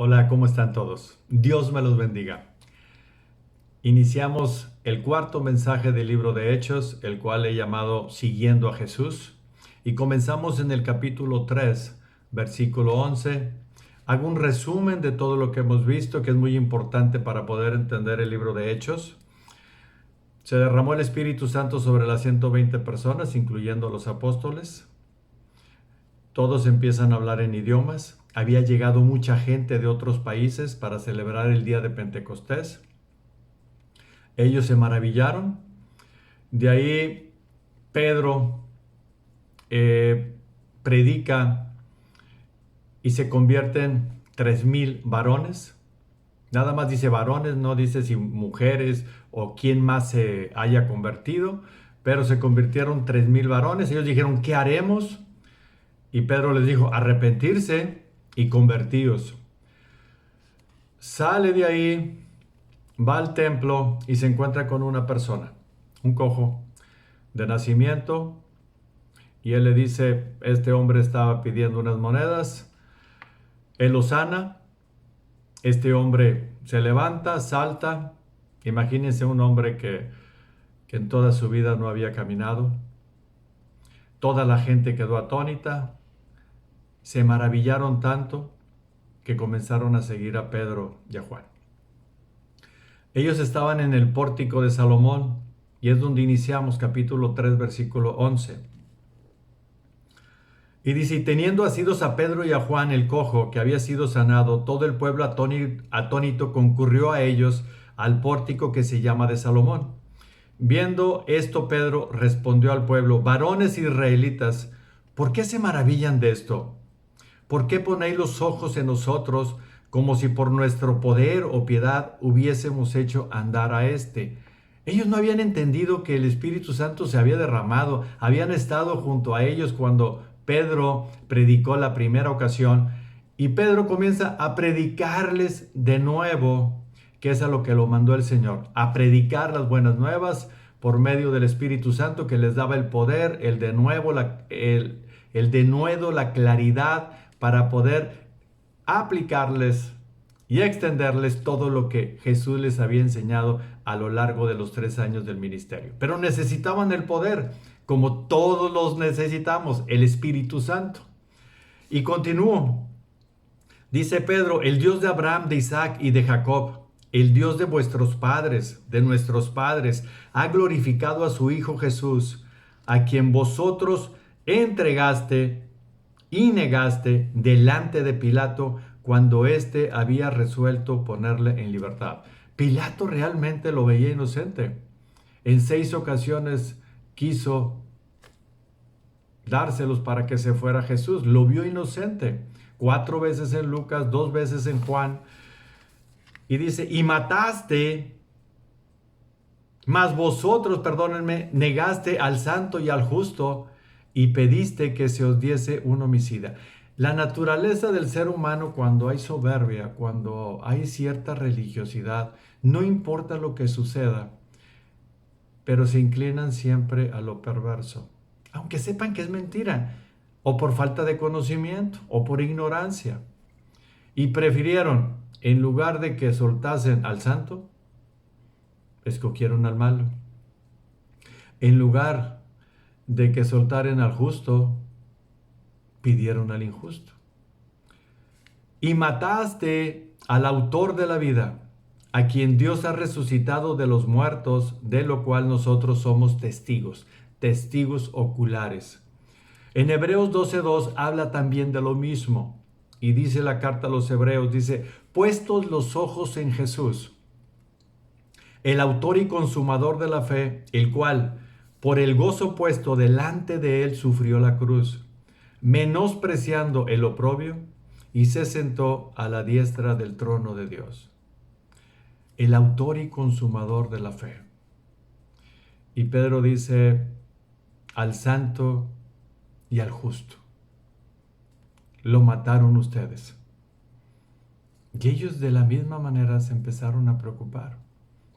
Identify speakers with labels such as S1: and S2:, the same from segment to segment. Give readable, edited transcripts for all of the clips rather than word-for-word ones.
S1: Hola, ¿cómo están todos? Dios me los bendiga. Iniciamos el cuarto mensaje del libro de Hechos, el cual he llamado Siguiendo a Jesús, y comenzamos en el capítulo 3, versículo 11. Hago un resumen de todo lo que hemos visto, que es muy importante para poder entender el libro de Hechos. Se derramó el Espíritu Santo sobre las 120 personas, incluyendo los apóstoles. Todos empiezan a hablar en idiomas. Había llegado mucha gente de otros países para celebrar el día de Pentecostés. Ellos se maravillaron. De ahí Pedro predica y se convierten 3,000 varones. Nada más dice varones, no dice si mujeres o quién más se haya convertido, pero se convirtieron 3,000 varones. Ellos dijeron, ¿qué haremos? Y Pedro les dijo, arrepentirse y convertíos. Sale de ahí, va al templo y se encuentra con una persona, un cojo de nacimiento, y él le dice, este hombre estaba pidiendo unas monedas, él lo sana, este hombre se levanta, salta. Imagínense un hombre que en toda su vida no había caminado. Toda la gente quedó atónita, se maravillaron tanto que comenzaron a seguir a Pedro y a Juan. Ellos estaban en el pórtico de Salomón y es donde iniciamos capítulo 3 versículo 11. Y dice, y teniendo asidos a Pedro y a Juan el cojo que había sido sanado, todo el pueblo atónito concurrió a ellos al pórtico que se llama de Salomón. Viendo esto, Pedro respondió al pueblo, varones israelitas, ¿por qué se maravillan de esto? ¿Por qué ponéis los ojos en nosotros como si por nuestro poder o piedad hubiésemos hecho andar a éste? Ellos no habían entendido que el Espíritu Santo se había derramado, habían estado junto a ellos cuando Pedro predicó la primera ocasión, y Pedro comienza a predicarles de nuevo, que es a lo que lo mandó el Señor, a predicar las buenas nuevas por medio del Espíritu Santo que les daba el poder, el denuedo, la claridad para poder aplicarles y extenderles todo lo que Jesús les había enseñado a lo largo de los 3 años del ministerio. Pero necesitaban el poder, como todos los necesitamos, el Espíritu Santo. Y continúo. Dice Pedro, el Dios de Abraham, de Isaac y de Jacob, el Dios de vuestros padres, de nuestros padres, ha glorificado a su Hijo Jesús, a quien vosotros entregaste y negaste delante de Pilato cuando éste había resuelto ponerle en libertad. Pilato realmente lo veía inocente. En 6 ocasiones quiso dárselos para que se fuera Jesús. Lo vio inocente. 4 veces en Lucas, 2 veces en Juan. Y dice, y mataste, mas vosotros, perdónenme, negaste al santo y al justo y pediste que se os diese un homicida. La naturaleza del ser humano cuando hay soberbia, cuando hay cierta religiosidad, no importa lo que suceda, pero se inclinan siempre a lo perverso, aunque sepan que es mentira, o por falta de conocimiento, o por ignorancia. Y prefirieron, en lugar de que soltasen al santo, escogieron al malo. En lugar de que soltaren al justo, pidieron al injusto. Y mataste al autor de la vida, a quien Dios ha resucitado de los muertos, de lo cual nosotros somos testigos, testigos oculares. En Hebreos 12:2 habla también de lo mismo. Y dice la carta a los Hebreos, dice, puestos los ojos en Jesús, el autor y consumador de la fe, el cual, por el gozo puesto delante de él, sufrió la cruz, menospreciando el oprobio, y se sentó a la diestra del trono de Dios. El autor y consumador de la fe. Y Pedro dice, al santo y al justo. Lo mataron ustedes. Y ellos de la misma manera se empezaron a preocupar.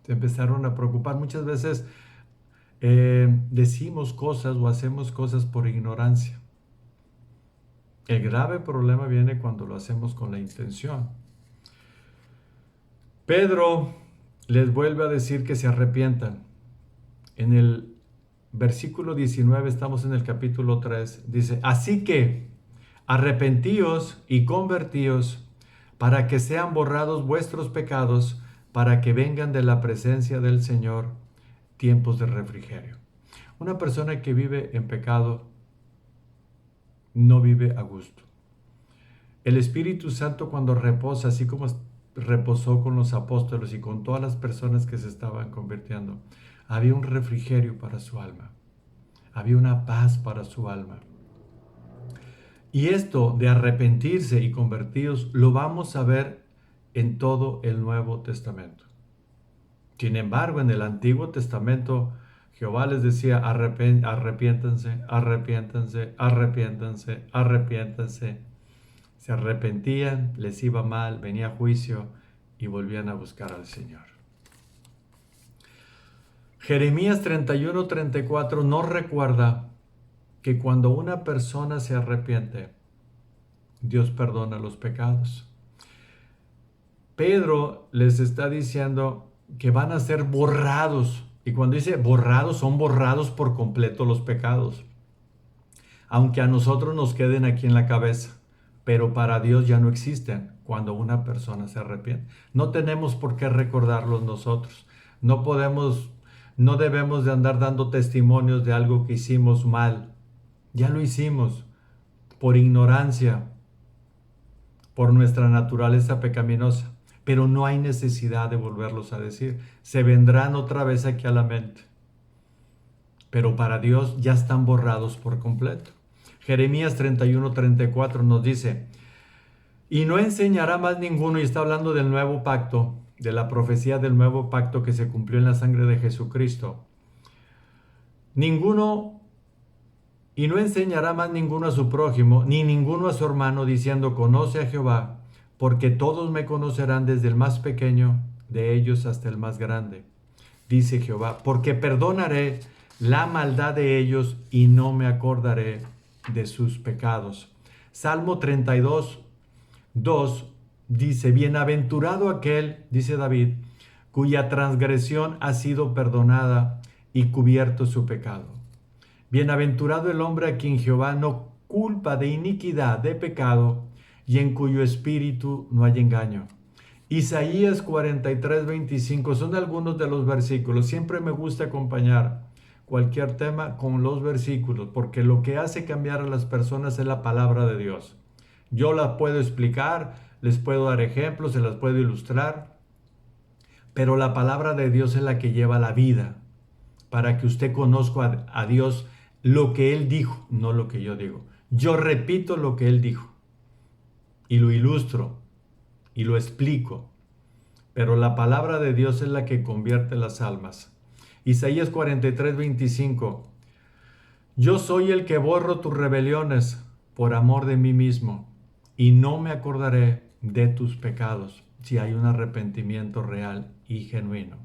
S1: Se empezaron a preocupar. Muchas veces decimos cosas o hacemos cosas por ignorancia. El grave problema viene cuando lo hacemos con la intención. Pedro les vuelve a decir que se arrepientan. En el versículo 19, estamos en el capítulo 3, dice, así que arrepentíos y convertíos para que sean borrados vuestros pecados, para que vengan de la presencia del Señor tiempos de refrigerio. Una persona que vive en pecado no vive a gusto. El Espíritu Santo, cuando reposa, así como reposó con los apóstoles y con todas las personas que se estaban convirtiendo, había un refrigerio para su alma, había una paz para su alma. Y esto de arrepentirse y convertidos lo vamos a ver en todo el Nuevo Testamento. Sin embargo, en el Antiguo Testamento, Jehová les decía, arrepiéntanse, arrepiéntanse, arrepiéntanse, arrepiéntanse. Se arrepentían, les iba mal, venía juicio y volvían a buscar al Señor. Jeremías 31:34 nos recuerda que cuando una persona se arrepiente, Dios perdona los pecados. Pedro les está diciendo que van a ser borrados. Y cuando dice borrados, son borrados por completo los pecados. Aunque a nosotros nos queden aquí en la cabeza. Pero para Dios ya no existen cuando una persona se arrepiente. No tenemos por qué recordarlos nosotros. No debemos de andar dando testimonios de algo que hicimos mal. Ya lo hicimos por ignorancia, por nuestra naturaleza pecaminosa. Pero no hay necesidad de volverlos a decir. Se vendrán otra vez aquí a la mente. Pero para Dios ya están borrados por completo. Jeremías 31:34 nos dice, y no enseñará más ninguno, y está hablando del nuevo pacto, de la profecía del nuevo pacto que se cumplió en la sangre de Jesucristo. Y no enseñará más ninguno a su prójimo, ni ninguno a su hermano, diciendo, conoce a Jehová, porque todos me conocerán desde el más pequeño de ellos hasta el más grande. Dice Jehová, porque perdonaré la maldad de ellos y no me acordaré de sus pecados. Salmo 32:2 dice, bienaventurado aquel, dice David, cuya transgresión ha sido perdonada y cubierto su pecado. Bienaventurado el hombre a quien Jehová no culpa de iniquidad, de pecado, y en cuyo espíritu no hay engaño. Isaías 43:25 son algunos de los versículos. Siempre me gusta acompañar cualquier tema con los versículos, porque lo que hace cambiar a las personas es la palabra de Dios. Yo la puedo explicar, les puedo dar ejemplos, se las puedo ilustrar, pero la palabra de Dios es la que lleva la vida, para que usted conozca a Dios lo que Él dijo, no lo que yo digo. Yo repito lo que Él dijo, y lo ilustro, y lo explico, pero la palabra de Dios es la que convierte las almas. Isaías 43:25. Yo soy el que borro tus rebeliones por amor de mí mismo, y no me acordaré de tus pecados, si hay un arrepentimiento real y genuino.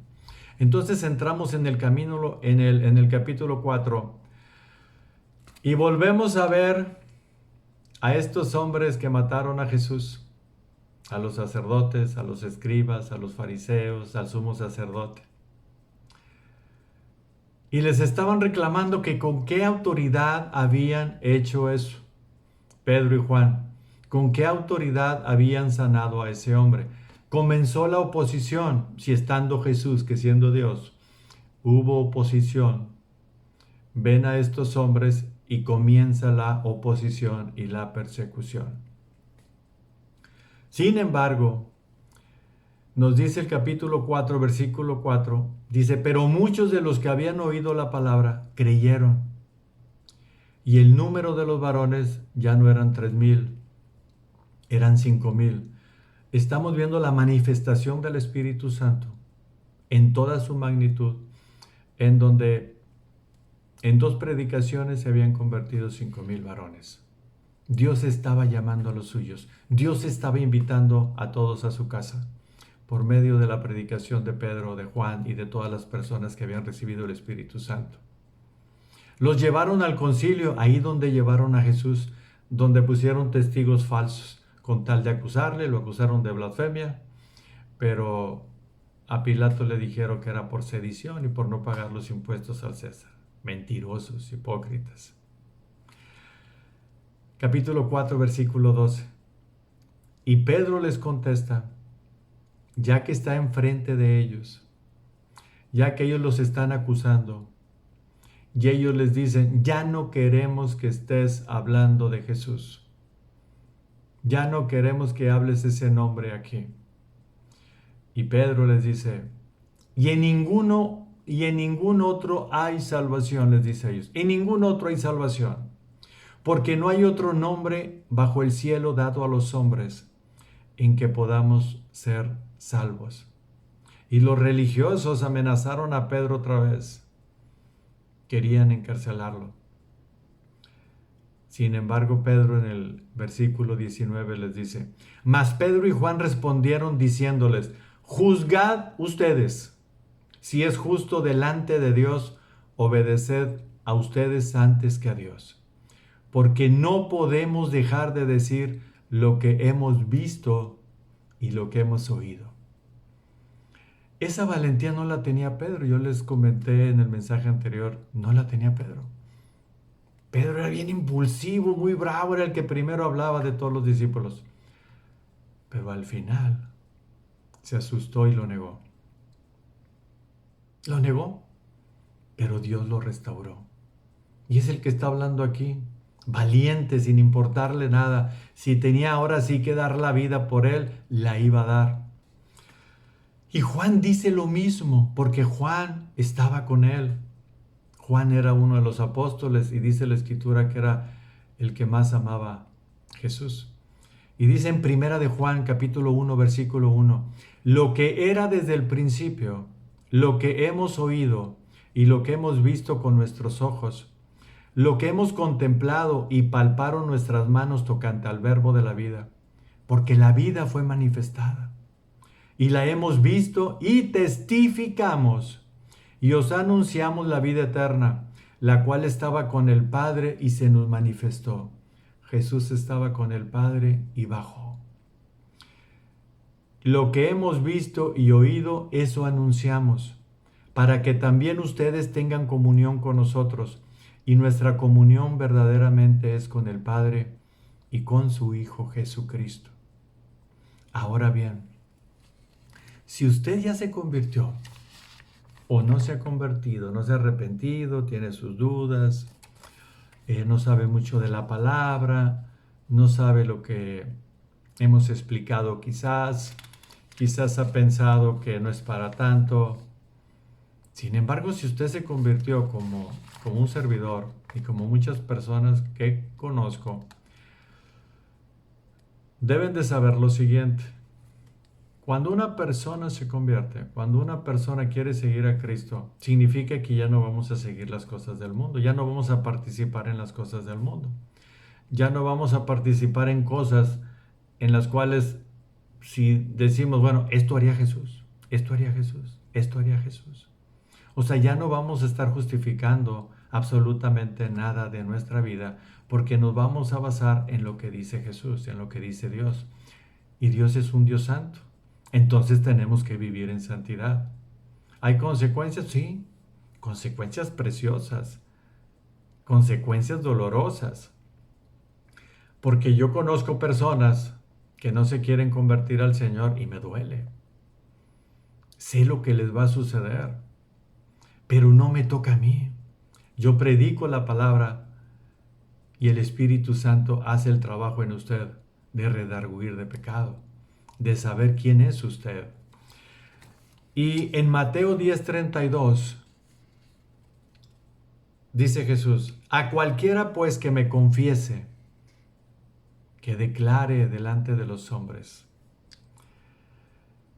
S1: Entonces entramos en el camino, en el capítulo 4, y volvemos a ver a estos hombres que mataron a Jesús, a los sacerdotes, a los escribas, a los fariseos, al sumo sacerdote. Y les estaban reclamando que con qué autoridad habían hecho eso. Pedro y Juan, con qué autoridad habían sanado a ese hombre. Comenzó la oposición, si estando Jesús, que siendo Dios, hubo oposición. Ven a estos hombres y comienza la oposición y la persecución. Sin embargo, nos dice el capítulo 4, versículo 4, dice, pero muchos de los que habían oído la palabra creyeron. Y el número de los varones ya no eran 3,000, eran 5,000. Estamos viendo la manifestación del Espíritu Santo en toda su magnitud, en donde en 2 predicaciones se habían convertido 5,000 varones. Dios estaba llamando a los suyos. Dios estaba invitando a todos a su casa por medio de la predicación de Pedro, de Juan y de todas las personas que habían recibido el Espíritu Santo. Los llevaron al concilio, ahí donde llevaron a Jesús, donde pusieron testigos falsos, con tal de acusarle, lo acusaron de blasfemia, pero a Pilato le dijeron que era por sedición y por no pagar los impuestos al César. Mentirosos, hipócritas. Capítulo 4, versículo 12. Y Pedro les contesta, ya que está enfrente de ellos, ya que ellos los están acusando, y ellos les dicen, ya no queremos que estés hablando de Jesús. Ya no queremos que hables ese nombre aquí. Y Pedro les dice, y en ningún otro hay salvación, les dice a ellos. En ningún otro hay salvación. Porque no hay otro nombre bajo el cielo dado a los hombres en que podamos ser salvos. Y los religiosos amenazaron a Pedro otra vez. Querían encarcelarlo. Sin embargo, Pedro en el versículo 19 les dice, mas Pedro y Juan respondieron diciéndoles, juzgad ustedes, si es justo delante de Dios, obedeced a ustedes antes que a Dios. Porque no podemos dejar de decir lo que hemos visto y lo que hemos oído. Esa valentía no la tenía Pedro. Yo les comenté en el mensaje anterior, no la tenía Pedro. Pedro era bien impulsivo, muy bravo, era el que primero hablaba de todos los discípulos. Pero al final se asustó y lo negó. Lo negó, pero Dios lo restauró. Y es el que está hablando aquí, valiente, sin importarle nada. Si tenía ahora sí que dar la vida por él, la iba a dar. Y Juan dice lo mismo, porque Juan estaba con él. Juan era uno de los apóstoles y dice la escritura que era el que más amaba a Jesús. Y dice en primera de Juan capítulo 1 versículo 1, lo que era desde el principio, lo que hemos oído y lo que hemos visto con nuestros ojos, lo que hemos contemplado y palparon nuestras manos tocante al verbo de la vida, porque la vida fue manifestada y la hemos visto y testificamos. Y os anunciamos la vida eterna, la cual estaba con el Padre y se nos manifestó. Jesús estaba con el Padre y bajó. Lo que hemos visto y oído, eso anunciamos, para que también ustedes tengan comunión con nosotros. Y nuestra comunión verdaderamente es con el Padre y con su Hijo Jesucristo. Ahora bien, si usted ya se convirtió, o no se ha convertido, no se ha arrepentido, tiene sus dudas, no sabe mucho de la palabra, no sabe lo que hemos explicado quizás ha pensado que no es para tanto. Sin embargo, si usted se convirtió como un servidor y como muchas personas que conozco, deben de saber lo siguiente. Cuando una persona se convierte, cuando una persona quiere seguir a Cristo, significa que ya no vamos a seguir las cosas del mundo, ya no vamos a participar en las cosas del mundo, ya no vamos a participar en cosas en las cuales si decimos, bueno, esto haría Jesús, esto haría Jesús, esto haría Jesús. O sea, ya no vamos a estar justificando absolutamente nada de nuestra vida porque nos vamos a basar en lo que dice Jesús, en lo que dice Dios. Y Dios es un Dios santo. Entonces tenemos que vivir en santidad. ¿Hay consecuencias? Sí, consecuencias preciosas, consecuencias dolorosas. Porque yo conozco personas que no se quieren convertir al Señor y me duele. Sé lo que les va a suceder, pero no me toca a mí. Yo predico la palabra y el Espíritu Santo hace el trabajo en usted de redarguir de pecado, de saber quién es usted. Y en Mateo 10:32 dice Jesús, a cualquiera pues que me confiese, que declare delante de los hombres,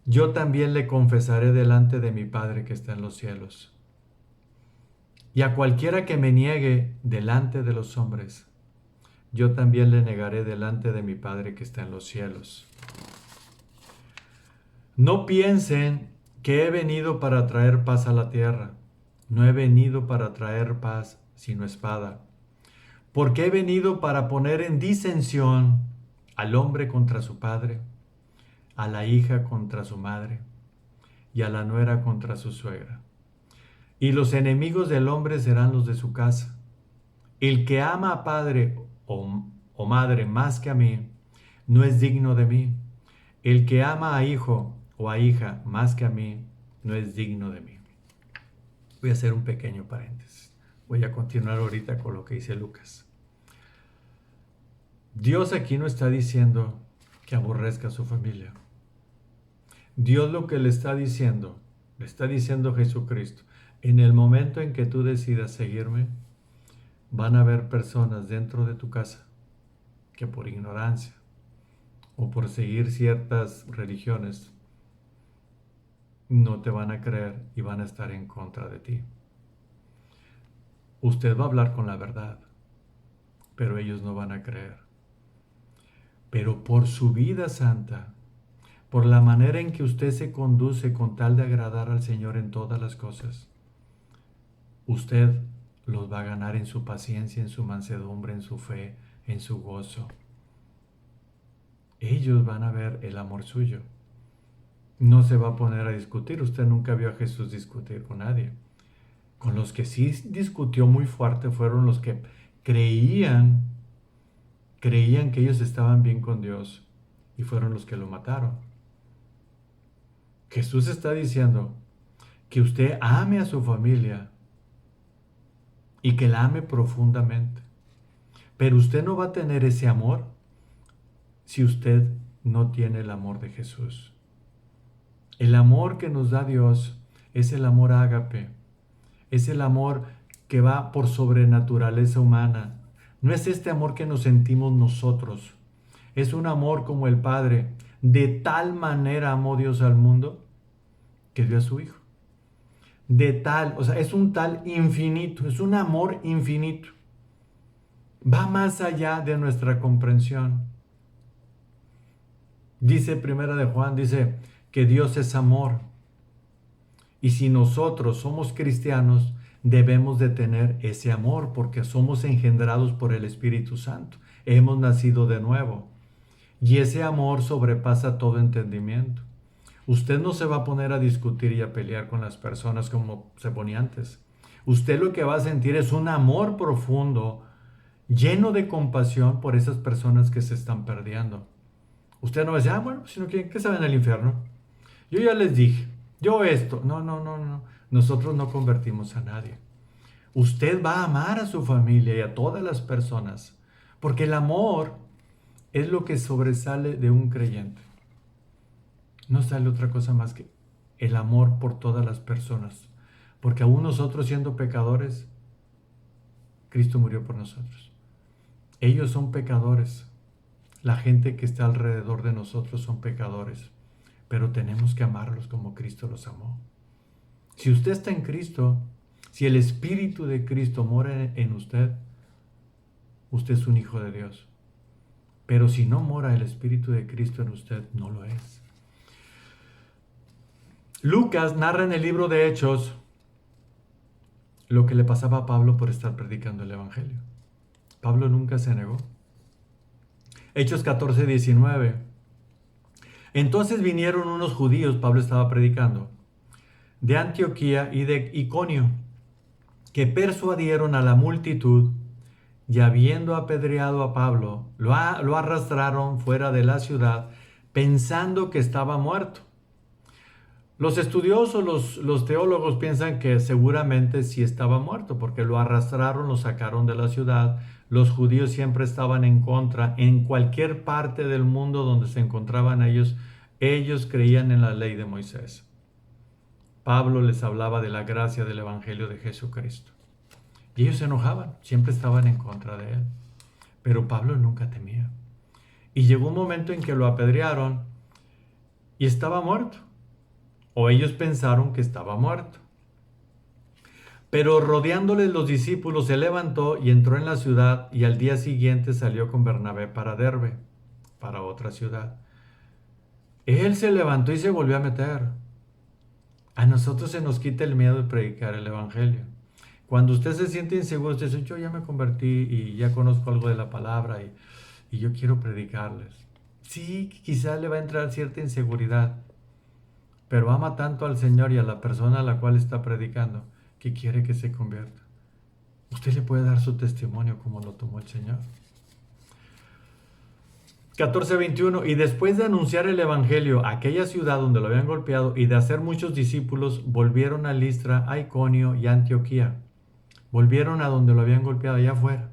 S1: yo también le confesaré delante de mi Padre que está en los cielos. Y a cualquiera que me niegue delante de los hombres, yo también le negaré delante de mi Padre que está en los cielos. No piensen que he venido para traer paz a la tierra. No he venido para traer paz, sino espada. Porque he venido para poner en disensión al hombre contra su padre, a la hija contra su madre, y a la nuera contra su suegra. Y los enemigos del hombre serán los de su casa. El que ama a padre o madre más que a mí, no es digno de mí. El que ama a hijo o a hija más que a mí, no es digno de mí. Voy a hacer un pequeño paréntesis. Voy a continuar ahorita con lo que dice Lucas. Dios aquí no está diciendo que aborrezca a su familia. Dios lo que le está diciendo Jesucristo, en el momento en que tú decidas seguirme, van a haber personas dentro de tu casa que por ignorancia o por seguir ciertas religiones no te van a creer y van a estar en contra de ti. Usted va a hablar con la verdad, pero ellos no van a creer. Pero por su vida santa, por la manera en que usted se conduce con tal de agradar al Señor en todas las cosas, usted los va a ganar en su paciencia, en su mansedumbre, en su fe, en su gozo. Ellos van a ver el amor suyo. No se va a poner a discutir. Usted nunca vio a Jesús discutir con nadie. Con los que sí discutió muy fuerte fueron los que creían que ellos estaban bien con Dios, y fueron los que lo mataron. Jesús está diciendo que usted ame a su familia y que la ame profundamente. Pero usted no va a tener ese amor si usted no tiene el amor de Jesús. El amor que nos da Dios es el amor ágape, es el amor que va por sobrenaturaleza humana. No es este amor que nos sentimos nosotros. Es un amor como el Padre. De tal manera amó Dios al mundo que dio a su Hijo. Es un tal infinito, es un amor infinito. Va más allá de nuestra comprensión. Dice Primera de Juan, dice que Dios es amor. Y si nosotros somos cristianos, debemos de tener ese amor porque somos engendrados por el Espíritu Santo. Hemos nacido de nuevo. Y ese amor sobrepasa todo entendimiento. Usted no se va a poner a discutir y a pelear con las personas como se ponía antes. Usted lo que va a sentir es un amor profundo, lleno de compasión por esas personas que se están perdiendo. Usted no va a decir, bueno, sino que se van al infierno. Yo ya les dije, yo esto. No. Nosotros no convertimos a nadie. Usted va a amar a su familia y a todas las personas, porque el amor es lo que sobresale de un creyente. No sale otra cosa más que el amor por todas las personas, porque aún nosotros siendo pecadores, Cristo murió por nosotros. Ellos son pecadores. La gente que está alrededor de nosotros son pecadores, pero tenemos que amarlos como Cristo los amó. Si usted está en Cristo, si el Espíritu de Cristo mora en usted, usted es un hijo de Dios. Pero si no mora el Espíritu de Cristo en usted, no lo es. Lucas narra en el libro de Hechos lo que le pasaba a Pablo por estar predicando el Evangelio. Pablo nunca se negó. Hechos 14:19. Entonces vinieron unos judíos, Pablo estaba predicando, de Antioquía y de Iconio, que persuadieron a la multitud, y habiendo apedreado a Pablo, lo arrastraron fuera de la ciudad, pensando que estaba muerto. Los estudiosos, los teólogos piensan que seguramente sí estaba muerto, porque lo arrastraron, lo sacaron de la ciudad. Los judíos siempre estaban en contra. En cualquier parte del mundo donde se encontraban ellos creían en la ley de Moisés. Pablo les hablaba de la gracia del Evangelio de Jesucristo. Y ellos se enojaban, siempre estaban en contra de él. Pero Pablo nunca temía. Y llegó un momento en que lo apedrearon y estaba muerto. O ellos pensaron que estaba muerto. Pero rodeándoles los discípulos, se levantó y entró en la ciudad, y al día siguiente salió con Bernabé para Derbe, para otra ciudad. Él se levantó y se volvió a meter. A nosotros se nos quita el miedo de predicar el Evangelio. Cuando usted se siente inseguro, usted dice, yo ya me convertí y ya conozco algo de la palabra y yo quiero predicarles. Sí, quizás le va a entrar cierta inseguridad, pero ama tanto al Señor y a la persona a la cual está predicando que quiere que se convierta. Usted le puede dar su testimonio como lo tomó el Señor. 14:21. Y después de anunciar el evangelio a aquella ciudad donde lo habían golpeado y de hacer muchos discípulos, volvieron a Listra, a Iconio y a Antioquía. Volvieron a donde lo habían golpeado, allá afuera,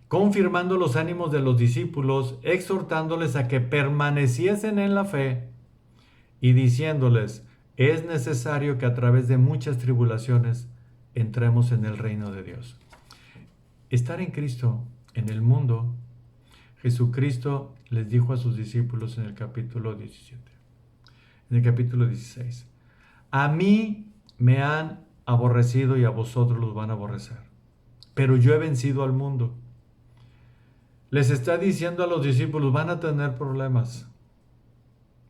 S1: confirmando los ánimos de los discípulos, exhortándoles a que permaneciesen en la fe y diciéndoles: es necesario que a través de muchas tribulaciones entremos en el reino de Dios. Estar en Cristo, en el mundo, Jesucristo les dijo a sus discípulos en el capítulo 17, en el capítulo 16, a mí me han aborrecido y a vosotros los van a aborrecer, pero yo he vencido al mundo. Les está diciendo a los discípulos, van a tener problemas.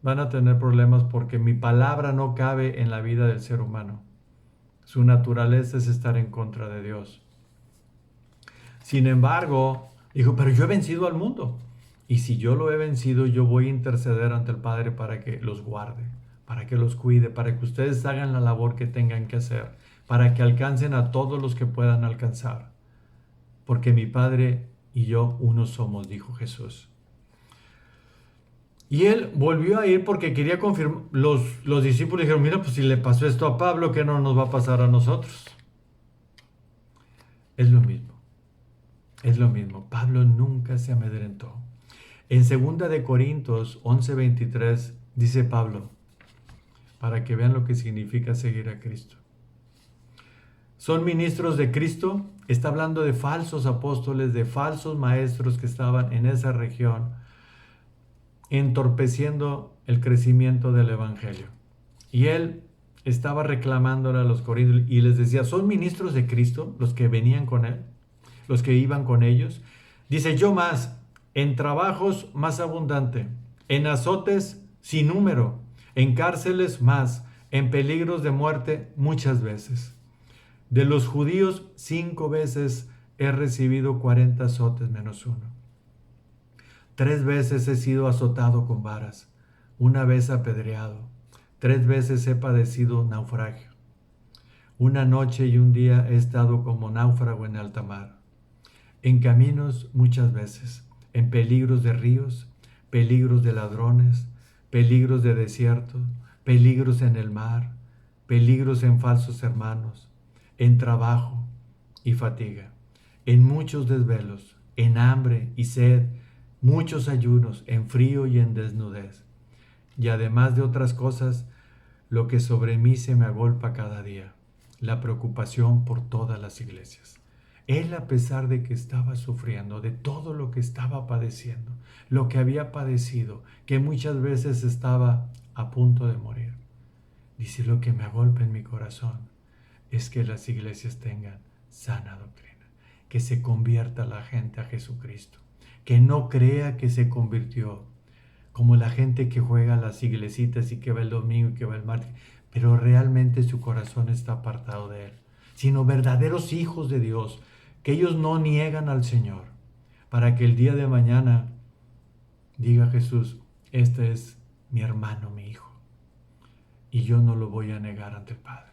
S1: Van a tener problemas porque mi palabra no cabe en la vida del ser humano. Su naturaleza es estar en contra de Dios. Sin embargo, dijo, pero yo he vencido al mundo. Y si yo lo he vencido, yo voy a interceder ante el Padre para que los guarde, para que los cuide, para que ustedes hagan la labor que tengan que hacer, para que alcancen a todos los que puedan alcanzar. Porque mi Padre y yo uno somos, dijo Jesús. Y él volvió a ir porque quería confirmar. Los discípulos dijeron, mira, pues si le pasó esto a Pablo, ¿qué no nos va a pasar a nosotros? Es lo mismo. Es lo mismo. Pablo nunca se amedrentó. En 2 de Corintios 11:23 dice Pablo, para que vean lo que significa seguir a Cristo. Son ministros de Cristo. Está hablando de falsos apóstoles, de falsos maestros que estaban en esa región, entorpeciendo el crecimiento del evangelio. Y él estaba reclamándole a los corintios y les decía, ¿son ministros de Cristo los que venían con él? Los que iban con ellos. Dice, yo más, en trabajos más abundante, en azotes sin número, en cárceles más, en peligros de muerte muchas veces. De los judíos 5 veces he recibido 40 azotes menos uno. 3 veces he sido azotado con varas, una vez apedreado, 3 veces he padecido naufragio. Una noche y un día he estado como náufrago en alta mar. En caminos muchas veces, en peligros de ríos, peligros de ladrones, peligros de desierto, peligros en el mar, peligros en falsos hermanos, en trabajo y fatiga, en muchos desvelos, en hambre y sed, muchos ayunos, en frío y en desnudez. Y además de otras cosas, lo que sobre mí se me agolpa cada día, la preocupación por todas las iglesias. Él, a pesar de que estaba sufriendo, de todo lo que estaba padeciendo, lo que había padecido, que muchas veces estaba a punto de morir, dice, lo que me agolpa en mi corazón es que las iglesias tengan sana doctrina, que se convierta la gente a Jesucristo, que no crea que se convirtió, como la gente que juega a las iglesitas y que va el domingo y que va el martes, pero realmente su corazón está apartado de Él, sino verdaderos hijos de Dios, que ellos no niegan al Señor, para que el día de mañana diga Jesús, este es mi hermano, mi hijo, y yo no lo voy a negar ante el Padre,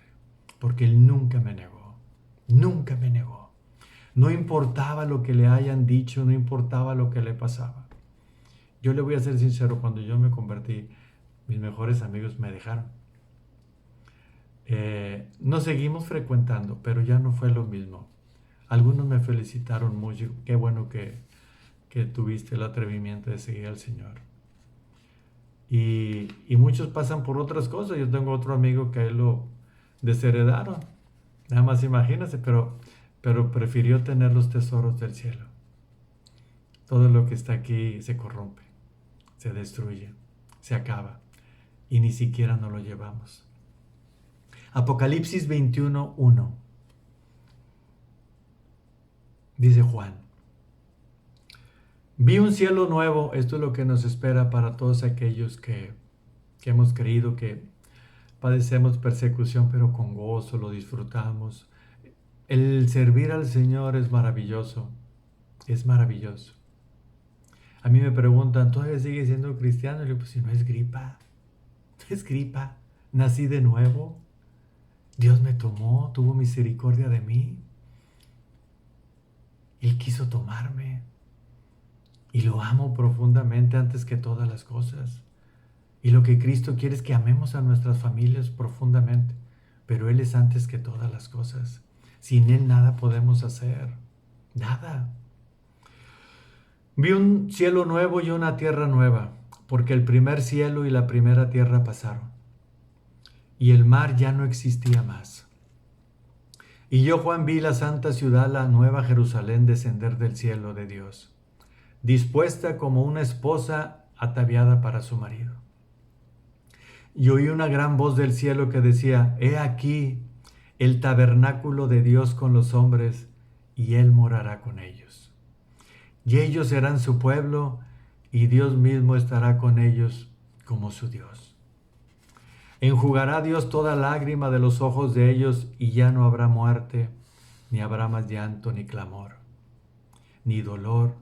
S1: porque Él nunca me negó, nunca me negó. No importaba lo que le hayan dicho, no importaba lo que le pasaba. Yo le voy a ser sincero, cuando yo me convertí, mis mejores amigos me dejaron. Nos seguimos frecuentando, pero ya no fue lo mismo. Algunos me felicitaron mucho, qué bueno que tuviste el atrevimiento de seguir al Señor. Y muchos pasan por otras cosas. Yo tengo otro amigo que a él lo desheredaron. Nada más imagínense, pero prefirió tener los tesoros del cielo. Todo lo que está aquí se corrompe, se destruye, se acaba y ni siquiera nos lo llevamos. Apocalipsis 21:1 dice Juan, vi un cielo nuevo. Esto es lo que nos espera para todos aquellos que hemos creído, que padecemos persecución, pero con gozo lo disfrutamos. El servir al Señor es maravilloso, es maravilloso. A mí me preguntan, ¿todavía sigues siendo cristiano? Y le digo, pues si no es gripa, no es gripa. Nací de nuevo. Dios me tomó, tuvo misericordia de mí. Él quiso tomarme. Y lo amo profundamente antes que todas las cosas. Y lo que Cristo quiere es que amemos a nuestras familias profundamente. Pero Él es antes que todas las cosas. Sin Él nada podemos hacer. Nada. Vi un cielo nuevo y una tierra nueva, porque el primer cielo y la primera tierra pasaron, y el mar ya no existía más. Y yo, Juan, vi la santa ciudad, la nueva Jerusalén, descender del cielo de Dios, dispuesta como una esposa ataviada para su marido. Y oí una gran voz del cielo que decía: He aquí el tabernáculo de Dios con los hombres, y Él morará con ellos. Y ellos serán su pueblo, y Dios mismo estará con ellos como su Dios. Enjugará Dios toda lágrima de los ojos de ellos, y ya no habrá muerte, ni habrá más llanto, ni clamor, ni dolor,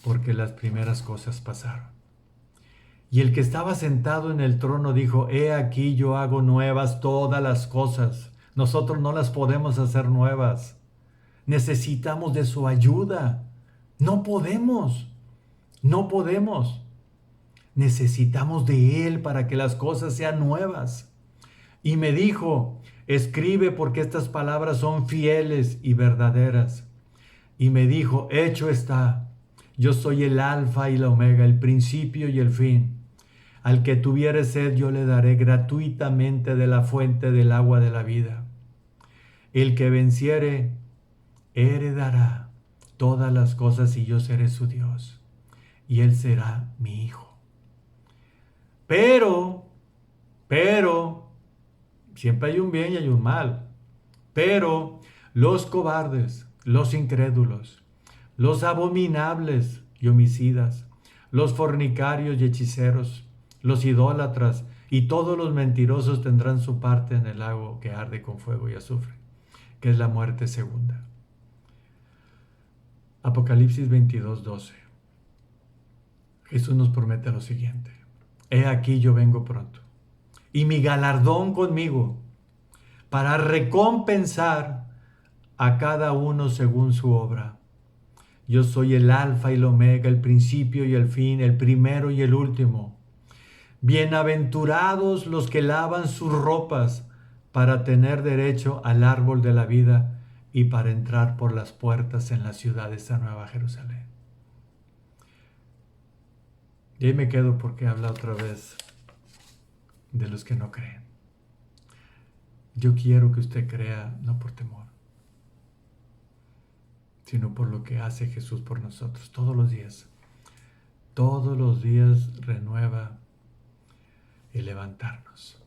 S1: porque las primeras cosas pasaron. Y el que estaba sentado en el trono dijo: He aquí yo hago nuevas todas las cosas. Nosotros no las podemos hacer nuevas. Necesitamos de su ayuda. No podemos. No podemos. Necesitamos de Él para que las cosas sean nuevas. Y me dijo: Escribe, porque estas palabras son fieles y verdaderas. Y me dijo: Hecho está. Yo soy el alfa y la omega, el principio y el fin. Al que tuviere sed, yo le daré gratuitamente de la fuente del agua de la vida. El que venciere, heredará todas las cosas, y yo seré su Dios, y él será mi hijo. Pero, siempre hay un bien y hay un mal. Pero los cobardes, los incrédulos, los abominables y homicidas, los fornicarios y hechiceros, los idólatras y todos los mentirosos tendrán su parte en el lago que arde con fuego y azufre, que es la muerte segunda. Apocalipsis 22:12. Jesús nos promete lo siguiente: He aquí yo vengo pronto, y mi galardón conmigo, para recompensar a cada uno según su obra. Yo soy el alfa y el omega, el principio y el fin, el primero y el último. Bienaventurados los que lavan sus ropas para tener derecho al árbol de la vida y para entrar por las puertas en la ciudad de esta nueva Jerusalén. Y ahí me quedo porque habla otra vez de los que no creen. Yo quiero que usted crea, no por temor, sino por lo que hace Jesús por nosotros todos los días. Todos los días renueva el levantarnos,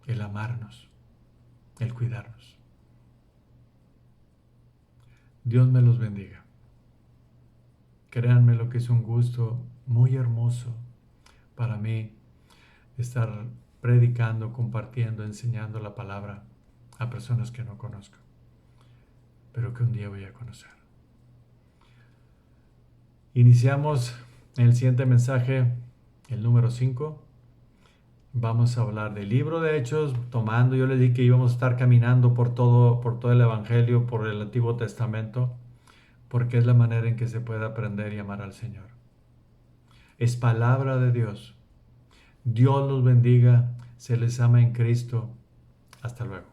S1: el amarnos, el cuidarnos. Dios me los bendiga. Créanme lo que es un gusto muy hermoso para mí estar predicando, compartiendo, enseñando la palabra a personas que no conozco, pero que un día voy a conocer. Iniciamos en el siguiente mensaje, el número 5. Vamos a hablar del libro de Hechos, yo les dije que íbamos a estar caminando por todo el Evangelio, por el Antiguo Testamento, porque es la manera en que se puede aprender y amar al Señor. Es palabra de Dios. Dios los bendiga, se les ama en Cristo. Hasta luego.